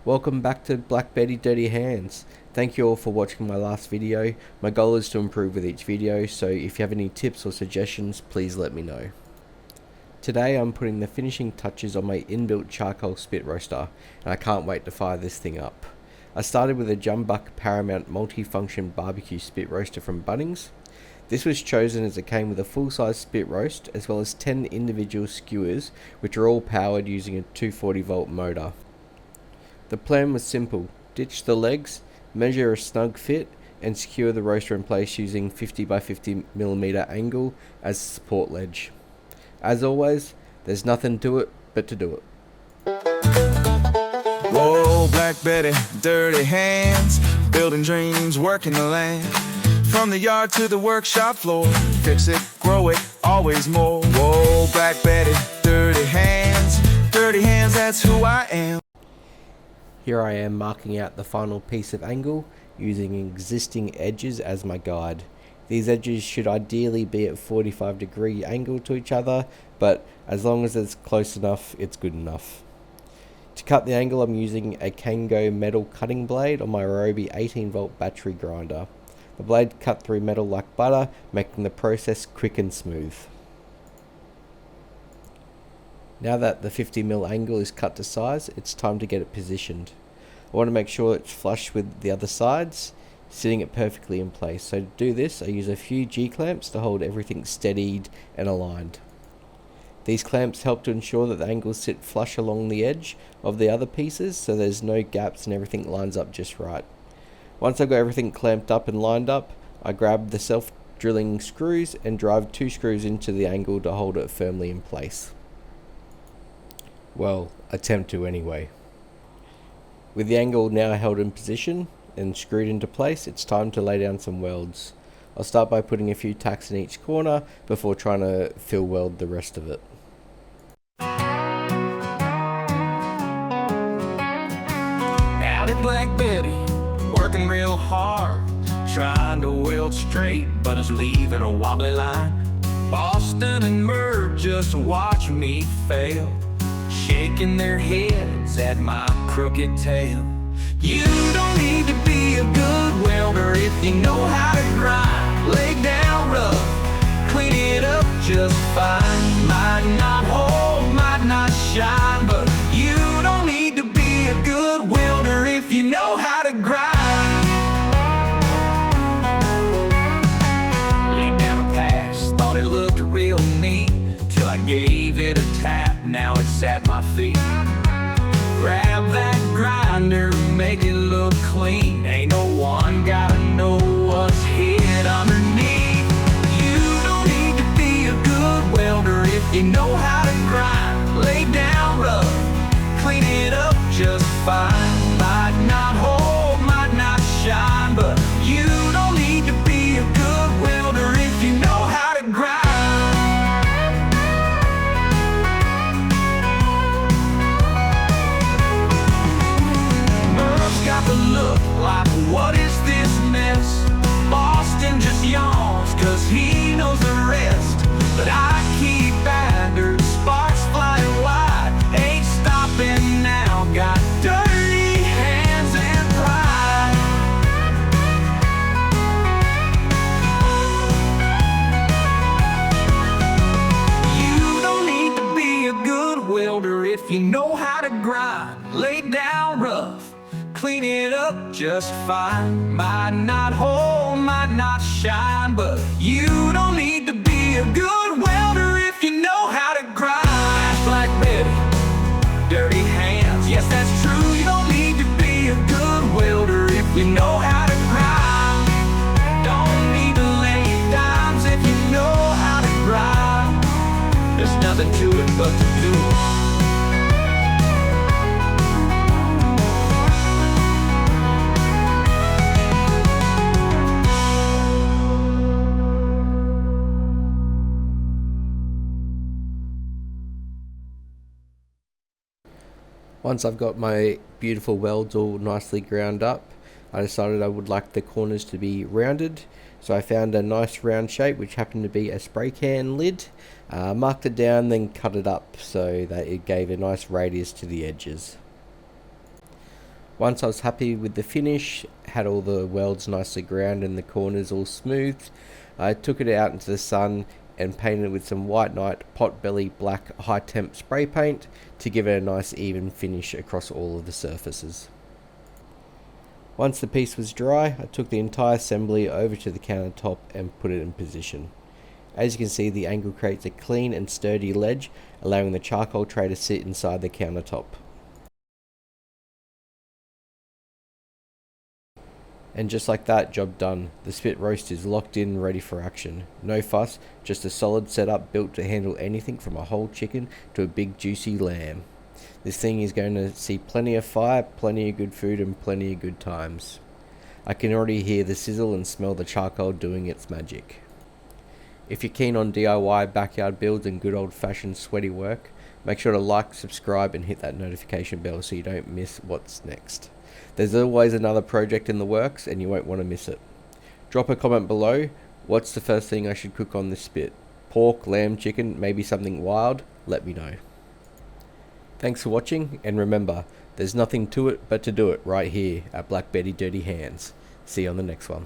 Welcome back to Black Betty Dirty Hands. Thank you all for watching my last video. My goal is to improve with each video, so if you have any tips or suggestions, please let me know. Today I'm putting the finishing touches on my inbuilt charcoal spit roaster, and I can't wait to fire this thing up. I started with a Jumbuck Paramount multi-function barbecue spit roaster from Bunnings. This was chosen as it came with a full-size spit roast as well as 10 individual skewers, which are all powered using a 240 volt motor. The plan was simple: ditch the legs, measure a snug fit, and secure the roaster in place using 50 by 50mm angle as a support ledge. As always, there's nothing to it but to do it. Whoa, Black Betty, dirty hands, building dreams, working the land. From the yard to the workshop floor, fix it, grow it, always more. Whoa, Black Betty, dirty hands, that's who I am. Here I am marking out the final piece of angle using existing edges as my guide. These edges should ideally be at 45-degree angle to each other, but as long as it's close enough, it's good enough. To cut the angle, I'm using a Kango metal cutting blade on my Ryobi 18-volt battery grinder. The blade cut through metal like butter, making the process quick and smooth. Now that the 50mm angle is cut to size, it's time to get it positioned. I want to make sure it's flush with the other sides, sitting it perfectly in place. So to do this, I use a few G-clamps to hold everything steadied and aligned. These clamps help to ensure that the angles sit flush along the edge of the other pieces, so there's no gaps and everything lines up just right. Once I've got everything clamped up and lined up, I grab the self-drilling screws and drive 2 screws into the angle to hold it firmly in place. Well, attempt to anyway. With the angle now held in position and screwed into place, it's time to lay down some welds. I'll start by putting a few tacks in each corner before trying to fill weld the rest of it. Out at Black Betty, working real hard, trying to weld straight, but it's leaving a wobbly line. Boston and Merv just watch me fail, shaking their heads at my crooked tail. You don't need to be a good welder if you know how to grind. Lay down rough, clean it up just fine. Might not hold, might not shine, but you don't need to be a good welder if you know how to grind. Laid down a pass, thought it looked real neat, till I gave it a tap, now it's at my feet. Grab that grinder, make it look clean. Ain't no one gotta know what's hid underneath. You don't need to be a good welder if you know how to grind. Lay down rough, clean it up just fine. Might not hold, might not shine, but you don't need to be a good welder if you know how to grind. Got the look like, what is this mess? Boston just yawns, cause he knows the rest. But I keep after, sparks flying wide, ain't stopping now, got dirty hands and pride. You don't need to be a good welder if you know how to grind. Lay down rough, clean it up just fine. Might not hold, might not shine, but you don't need to be a good welder if you know how to grind. Black Betty, dirty hands, yes that's true. You don't need to be a good welder if you know how to grind. Don't need to lay dimes if you know how to grind. There's nothing to it but to do it. Once I've got my beautiful welds all nicely ground up, I decided I would like the corners to be rounded. So I found a nice round shape which happened to be a spray can lid, marked it down, then cut it up so that it gave a nice radius to the edges. Once I was happy with the finish, had all the welds nicely ground and the corners all smoothed, I took it out into the sun and painted with some White Knight Potbelly Black high temp spray paint to give it a nice even finish across all of the surfaces. Once the piece was dry, I took the entire assembly over to the countertop and put it in position. As you can see, the angle creates a clean and sturdy ledge, allowing the charcoal tray to sit inside the countertop. And just like that, job done. The spit roast is locked in, ready for action. No fuss, just a solid setup built to handle anything from a whole chicken to a big juicy lamb. This thing is going to see plenty of fire, plenty of good food and plenty of good times. I can already hear the sizzle and smell the charcoal doing its magic. If you're keen on DIY backyard builds and good old fashioned sweaty work, make sure to like, subscribe and hit that notification bell so you don't miss what's next. There's always another project in the works and you won't want to miss it. Drop a comment below. What's the first thing I should cook on this spit? Pork, lamb, chicken, maybe something wild? Let me know. Thanks for watching, and remember, there's nothing to it but to do it right here at Black Betty Dirty Hands. See you on the next one.